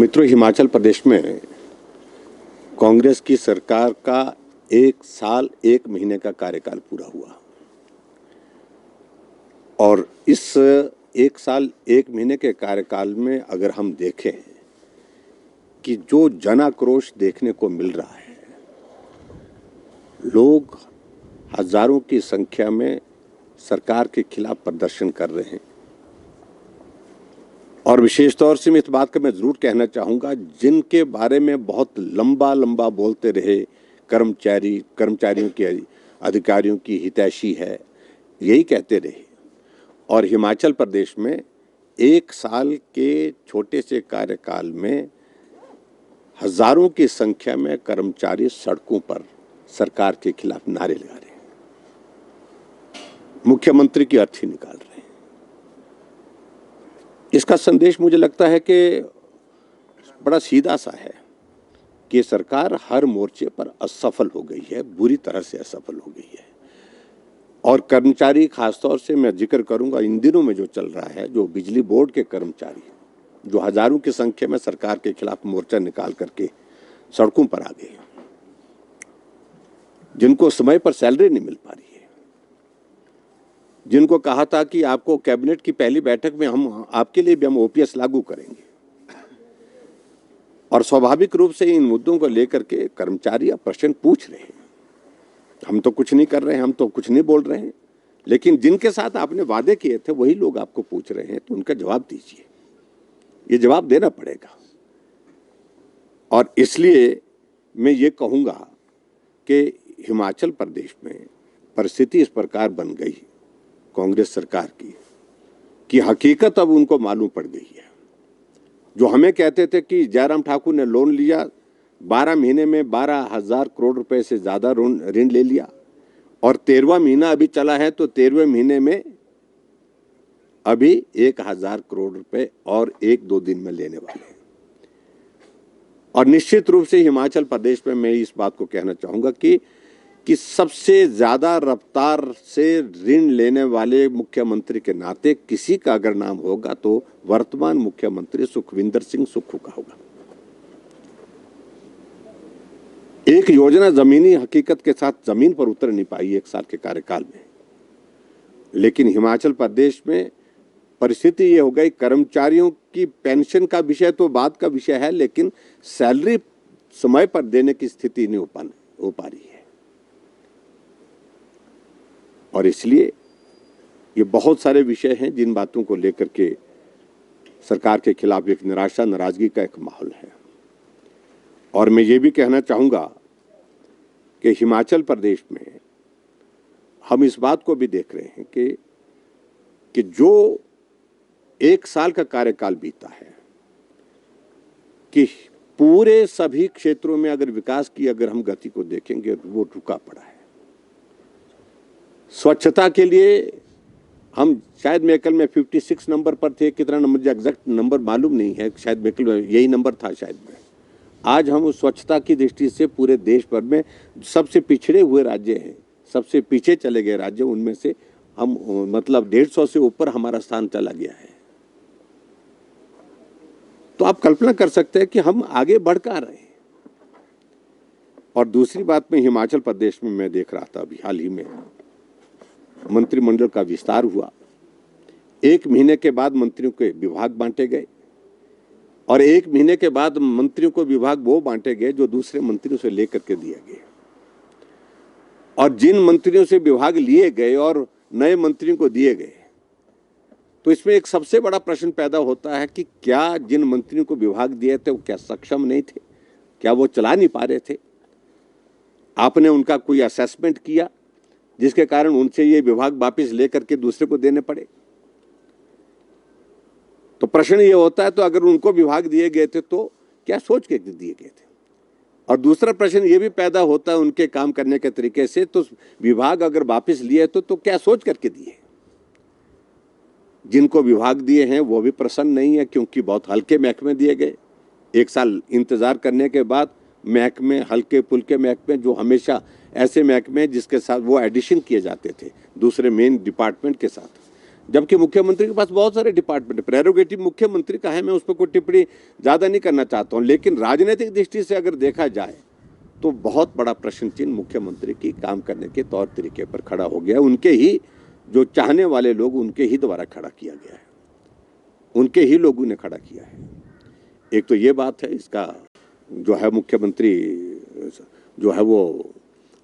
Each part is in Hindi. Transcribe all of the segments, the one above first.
मित्रों, हिमाचल प्रदेश में कांग्रेस की सरकार का 1 साल 1 महीने का कार्यकाल पूरा हुआ और इस 1 साल 1 महीने के कार्यकाल में अगर हम देखें कि जो जन आक्रोश देखने को मिल रहा है, लोग हजारों की संख्या में सरकार के खिलाफ प्रदर्शन कर रहे हैं। और विशेष तौर से मैं इस बात का मैं जरूर कहना चाहूँगा, जिनके बारे में बहुत लंबा बोलते रहे कर्मचारियों की, अधिकारियों की हितैषी है, यही कहते रहे। और हिमाचल प्रदेश में 1 साल के छोटे से कार्यकाल में हजारों की संख्या में कर्मचारी सड़कों पर सरकार के खिलाफ नारे लगा रहे हैं, मुख्यमंत्री की अर्थी निकाल रहे हैं। इसका संदेश मुझे लगता है कि बड़ा सीधा सा है कि सरकार हर मोर्चे पर असफल हो गई है, बुरी तरह से असफल हो गई है। और कर्मचारी, खासतौर से मैं जिक्र करूंगा इन दिनों में जो चल रहा है, जो बिजली बोर्ड के कर्मचारी जो हजारों की संख्या में सरकार के खिलाफ मोर्चा निकाल करके सड़कों पर आ गए, जिनको समय पर सैलरी नहीं मिल पा रही है, जिनको कहा था कि आपको कैबिनेट की पहली बैठक में हम आपके लिए भी हम ओपीएस लागू करेंगे। और स्वाभाविक रूप से इन मुद्दों को लेकर के कर्मचारी अब प्रश्न पूछ रहे हैं। हम तो कुछ नहीं कर रहे हैं, हम तो कुछ नहीं बोल रहे हैं, लेकिन जिनके साथ आपने वादे किए थे वही लोग आपको पूछ रहे हैं, तो उनका जवाब दीजिए। ये जवाब देना पड़ेगा। और इसलिए मैं ये कहूँगा कि हिमाचल प्रदेश में परिस्थिति इस प्रकार बन गई कांग्रेस सरकार की कि हकीकत अब उनको मालूम पड़ गई है। जो हमें कहते थे कि जयराम ठाकुर ने लोन लिया, 12 महीने में 12,000 करोड़ रुपए से ज्यादा ऋण ले लिया, और 13वां महीना अभी चला है, तो 13वें महीने में अभी 1,000 करोड़ रुपए और 1-2 दिन में लेने वाले हैं। और निश्चित रूप से हिमाचल प्रदेश में मैं इस बात को कहना चाहूंगा कि सबसे ज्यादा रफ्तार से ऋण लेने वाले मुख्यमंत्री के नाते किसी का अगर नाम होगा तो वर्तमान मुख्यमंत्री सुखविंदर सिंह सुक्खू का होगा। एक योजना जमीनी हकीकत के साथ जमीन पर उतर नहीं पाई 1 साल के कार्यकाल में, लेकिन हिमाचल प्रदेश में परिस्थिति ये हो गई, कर्मचारियों की पेंशन का विषय तो बात का विषय है, लेकिन सैलरी समय पर देने की स्थिति नहीं हो पा रही है। और इसलिए ये बहुत सारे विषय हैं जिन बातों को लेकर के सरकार के खिलाफ एक निराशा, नाराजगी का एक माहौल है। और मैं ये भी कहना चाहूंगा कि हिमाचल प्रदेश में हम इस बात को भी देख रहे हैं कि जो 1 साल का कार्यकाल बीता है, कि पूरे सभी क्षेत्रों में अगर विकास की अगर हम गति को देखेंगे वो रुका पड़ा है। स्वच्छता के लिए हम शायद मेकल में 56 नंबर पर थे, कितना नंबर मुझे एग्जैक्ट नंबर मालूम नहीं है, शायद मेकल में यही नंबर था शायद में। आज हम उस स्वच्छता की दृष्टि से पूरे देश भर में सबसे पिछड़े हुए राज्य हैं, सबसे पीछे चले गए राज्य, उनमें से हम मतलब 150 से ऊपर हमारा स्थान चला गया है। तो आप कल्पना कर सकते हैं कि हम आगे बढ़ कर रहे हैं। और दूसरी बात में हिमाचल प्रदेश में मैं देख रहा था, अभी हाल ही में मंत्रिमंडल का विस्तार हुआ। 1 महीने के बाद मंत्रियों के विभाग बांटे गए, और 1 महीने के बाद मंत्रियों को विभाग वो बांटे गए जो दूसरे मंत्रियों से लेकर के दिए गए। और जिन मंत्रियों से विभाग लिए गए और नए मंत्रियों को दिए गए, तो इसमें एक सबसे बड़ा प्रश्न पैदा होता है कि क्या जिन मंत्रियों को विभाग दिए थे वो क्या सक्षम नहीं थे? क्या वो चला नहीं पा रहे थे? आपने उनका कोई असेसमेंट किया जिसके कारण उनसे ये विभाग वापस लेकर के दूसरे को देने पड़े? तो प्रश्न ये होता है, तो अगर उनको विभाग दिए गए थे तो क्या सोच के दिए गए थे? और दूसरा प्रश्न ये भी पैदा होता है उनके काम करने के तरीके से, तो विभाग अगर वापस लिए तो क्या सोच करके दिए? जिनको विभाग दिए हैं वो भी प्रसन्न नहीं है, क्योंकि बहुत हल्के महकमे दिए गए। 1 साल इंतजार करने के बाद महकमे, हल्के पुल्के महकमे, जो हमेशा ऐसे महकमे जिसके साथ वो एडिशन किए जाते थे दूसरे मेन डिपार्टमेंट के साथ, जबकि मुख्यमंत्री के पास बहुत सारे डिपार्टमेंट है। प्रेरोगेटिव मुख्यमंत्री का है, मैं उस पर कोई टिप्पणी ज़्यादा नहीं करना चाहता हूँ, लेकिन राजनीतिक दृष्टि से अगर देखा जाए तो बहुत बड़ा प्रश्न चिन्ह मुख्यमंत्री की काम करने के तौर तरीके पर खड़ा हो गया। उनके ही जो चाहने वाले लोग, उनके ही द्वारा खड़ा किया गया है, उनके ही लोगों ने खड़ा किया है। एक तो ये बात है, इसका जो है मुख्यमंत्री जो है वो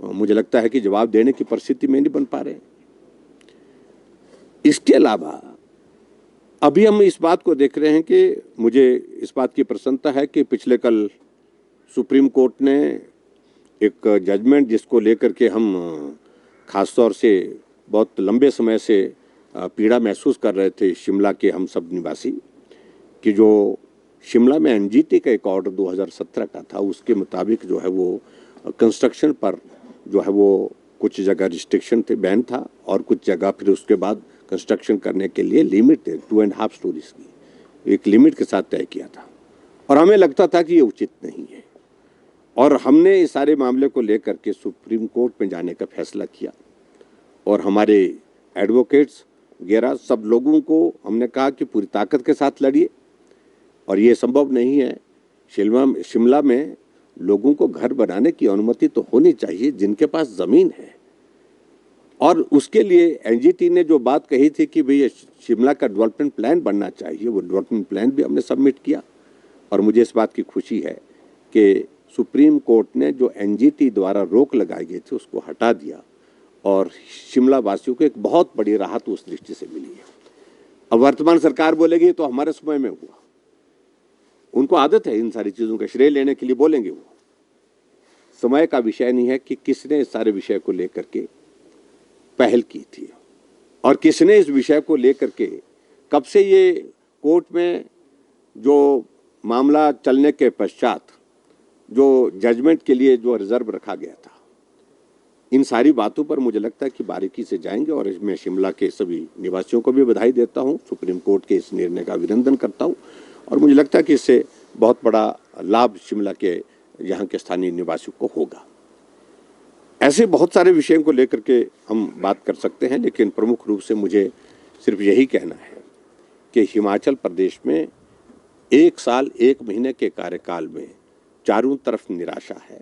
मुझे लगता है कि जवाब देने की परिस्थिति में नहीं बन पा रहे। इसके अलावा अभी हम इस बात को देख रहे हैं कि मुझे इस बात की प्रसन्नता है कि पिछले कल सुप्रीम कोर्ट ने एक जजमेंट, जिसको लेकर के हम खासतौर से बहुत लंबे समय से पीड़ा महसूस कर रहे थे, शिमला के हम सब निवासी, कि जो शिमला में एनजीटी का एक ऑर्डर 2017 का था, उसके मुताबिक जो है वो कंस्ट्रक्शन पर जो है वो कुछ जगह रिस्ट्रिक्शन थे, बैन था, और कुछ जगह फिर उसके बाद कंस्ट्रक्शन करने के लिए लिमिट थे 2.5 स्टोरीज की, एक लिमिट के साथ तय किया था। और हमें लगता था कि ये उचित नहीं है, और हमने इस सारे मामले को लेकर के सुप्रीम कोर्ट में जाने का फैसला किया, और हमारे एडवोकेट्स वगैरह सब लोगों को हमने कहा कि पूरी ताकत के साथ लड़िए, और ये संभव नहीं है। शिमला में लोगों को घर बनाने की अनुमति तो होनी चाहिए जिनके पास ज़मीन है, और उसके लिए एनजीटी ने जो बात कही थी कि भई शिमला का डेवलपमेंट प्लान बनना चाहिए, वो डेवलपमेंट प्लान भी हमने सबमिट किया। और मुझे इस बात की खुशी है कि सुप्रीम कोर्ट ने जो एनजीटी द्वारा रोक लगाई गई थी उसको हटा दिया, और शिमला वासियों को एक बहुत बड़ी राहत उस दृष्टि से मिली है। अब वर्तमान सरकार बोलेगी तो हमारे समय में हुआ, उनको आदत है इन सारी चीज़ों का श्रेय लेने के लिए बोलेंगे। वो समय का विषय नहीं है कि किसने इस सारे विषय को लेकर के पहल की थी, और किसने इस विषय को लेकर के कब से ये कोर्ट में जो मामला चलने के पश्चात जो जजमेंट के लिए जो रिजर्व रखा गया था, इन सारी बातों पर मुझे लगता है कि बारीकी से जाएंगे। और इसमें शिमला के सभी निवासियों को भी बधाई देता हूँ, सुप्रीम कोर्ट के इस निर्णय का अभिनंदन करता हूँ, और मुझे लगता है कि इससे बहुत बड़ा लाभ शिमला के यहाँ के स्थानीय निवासियों को होगा। ऐसे बहुत सारे विषयों को लेकर के हम बात कर सकते हैं, लेकिन प्रमुख रूप से मुझे सिर्फ यही कहना है कि हिमाचल प्रदेश में 1 साल 1 महीने के कार्यकाल में चारों तरफ निराशा है।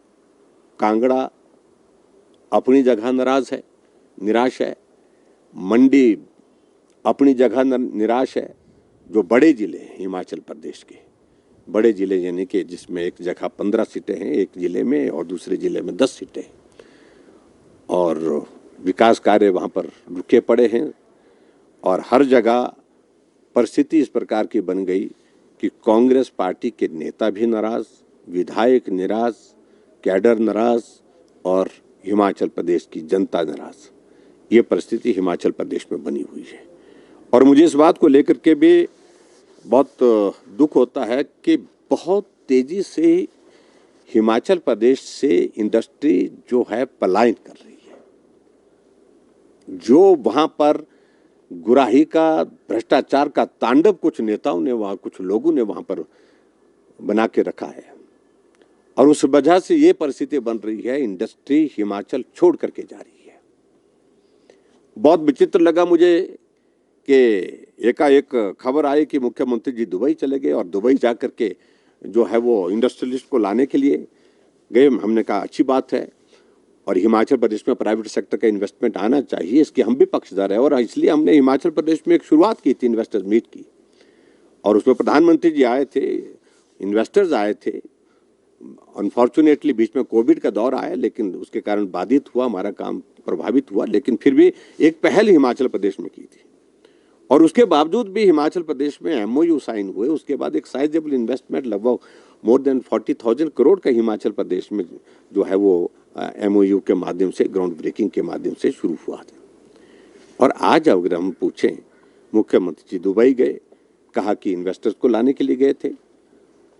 कांगड़ा अपनी जगह निराश है, मंडी अपनी जगह निराश है। जो बड़े ज़िले हैं हिमाचल प्रदेश के, बड़े ज़िले यानी कि जिसमें एक जगह 15 सीटें हैं एक ज़िले में, और दूसरे ज़िले में 10 सीटें हैं, और विकास कार्य वहाँ पर रुके पड़े हैं, और हर जगह परिस्थिति इस प्रकार की बन गई कि कांग्रेस पार्टी के नेता भी नाराज़, विधायक नाराज़, कैडर नाराज़, और हिमाचल प्रदेश की जनता नाराज़। ये परिस्थिति हिमाचल प्रदेश में बनी हुई है, और मुझे इस बात को लेकर के भी बहुत दुख होता है कि बहुत तेज़ी से हिमाचल प्रदेश से इंडस्ट्री जो है पलायन कर रही है। जो वहाँ पर गुराही का, भ्रष्टाचार का तांडव कुछ नेताओं ने वहाँ, कुछ लोगों ने वहाँ पर बना के रखा है, और उस वजह से ये परिस्थिति बन रही है, इंडस्ट्री हिमाचल छोड़ करके जा रही है। बहुत विचित्र लगा मुझे कि एकाएक खबर आई कि मुख्यमंत्री जी दुबई चले गए, और दुबई जा कर के जो है वो इंडस्ट्रियलिस्ट को लाने के लिए गए। हमने कहा अच्छी बात है, और हिमाचल प्रदेश में प्राइवेट सेक्टर का इन्वेस्टमेंट आना चाहिए, इसके हम भी पक्षधर हैं, और इसलिए हमने हिमाचल प्रदेश में एक शुरुआत की थी इन्वेस्टर्स मीट की, और उसमें प्रधानमंत्री जी आए थे, इन्वेस्टर्स आए थे। अनफॉर्चुनेटली बीच में कोविड का दौर आया, लेकिन उसके कारण बाधित हुआ, हमारा काम प्रभावित हुआ, लेकिन फिर भी एक पहल हिमाचल प्रदेश में की थी, और उसके बावजूद भी हिमाचल प्रदेश में एमओयू साइन हुए। उसके बाद एक साइजेबल इन्वेस्टमेंट लगभग मोर देन 40,000 करोड़ का हिमाचल प्रदेश में जो है वो एमओयू के माध्यम से, ग्राउंड ब्रेकिंग के माध्यम से शुरू हुआ था। और आज अगर हम पूछें, मुख्यमंत्री जी दुबई गए, कहा कि इन्वेस्टर्स को लाने के लिए गए थे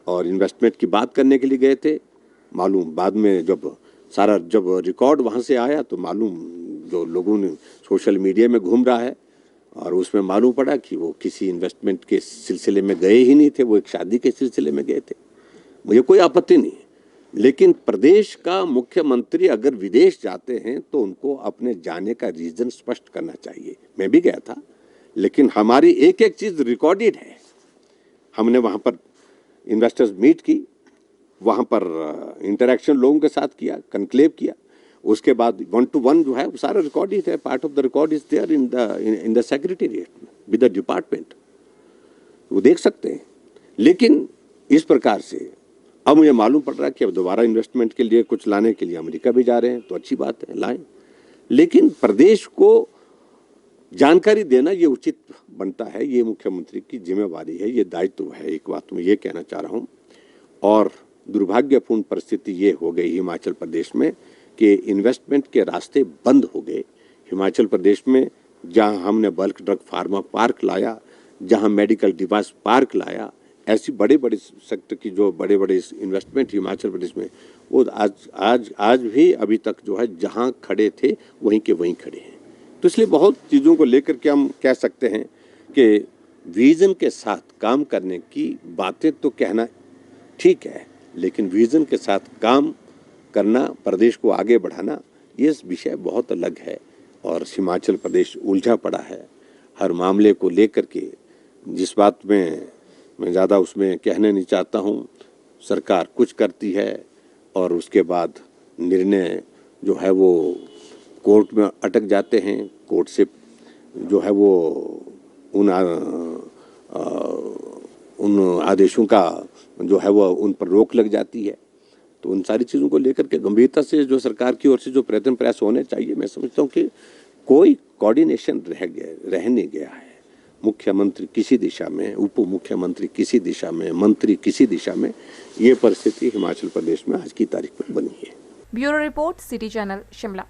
और इन्वेस्टमेंट की बात करने के लिए गए थे। मालूम बाद में जब रिकॉर्ड वहाँ से आया तो मालूम, जो लोगों ने सोशल मीडिया में घूम रहा है, और उसमें मालूम पड़ा कि वो किसी इन्वेस्टमेंट के सिलसिले में गए ही नहीं थे, वो एक शादी के सिलसिले में गए थे। मुझे कोई आपत्ति नहीं, लेकिन प्रदेश का मुख्यमंत्री अगर विदेश जाते हैं तो उनको अपने जाने का रीज़न स्पष्ट करना चाहिए। मैं भी गया था, लेकिन हमारी एक एक चीज रिकॉर्डेड है। हमने वहां पर इन्वेस्टर्स मीट की, वहां पर इंटरेक्शन लोगों के साथ किया, कन्क्लेव किया, उसके बाद 1-to-1 जो है वो सारा रिकॉर्डेड है। Part of the record is there in the secretariat with the department, वो देख सकते हैं। लेकिन इस प्रकार से अब मुझे मालूम पड़ रहा है कि अब दोबारा इन्वेस्टमेंट के लिए कुछ लाने के लिए अमेरिका भी जा रहे हैं, तो अच्छी बात है, लाएं। लेकिन प्रदेश को जानकारी देना ये उचित बनता है, ये मुख्यमंत्री की जिम्मेवारी है, ये दायित्व है। एक बात मैं ये कहना चाह रहा हूँ। और दुर्भाग्यपूर्ण परिस्थिति ये हो गई हिमाचल प्रदेश में कि इन्वेस्टमेंट के रास्ते बंद हो गए। हिमाचल प्रदेश में जहां हमने बल्क ड्रग फार्मा पार्क लाया, जहां मेडिकल डिवाइस पार्क लाया, ऐसी बड़े बड़े सेक्टर की जो बड़े बड़े इन्वेस्टमेंट हिमाचल प्रदेश में, वो आज भी अभी तक जो है जहां खड़े थे वहीं के वहीं खड़े हैं। तो इसलिए बहुत चीज़ों को लेकर के हम कह सकते हैं कि विजन के साथ काम करने की बातें तो कहना ठीक है, लेकिन विजन के साथ काम करना, प्रदेश को आगे बढ़ाना, ये विषय बहुत अलग है। और हिमाचल प्रदेश उलझा पड़ा है हर मामले को लेकर के। जिस बात में मैं ज़्यादा उसमें कहने नहीं चाहता हूँ, सरकार कुछ करती है और उसके बाद निर्णय जो है वो कोर्ट में अटक जाते हैं, कोर्ट से जो है वो उन आदेशों का जो है वो उन पर रोक लग जाती है। तो उन सारी चीज़ों को लेकर के गंभीरता से जो सरकार की ओर से जो प्रयत्न प्रयास होने चाहिए, मैं समझता हूँ कि कोई कोऑर्डिनेशन रह नहीं गया है। मुख्यमंत्री किसी दिशा में, उप मुख्यमंत्री किसी दिशा में, मंत्री किसी दिशा में, ये परिस्थिति हिमाचल प्रदेश में आज की तारीख में बनी है। Bureau report, city channel, Shimla.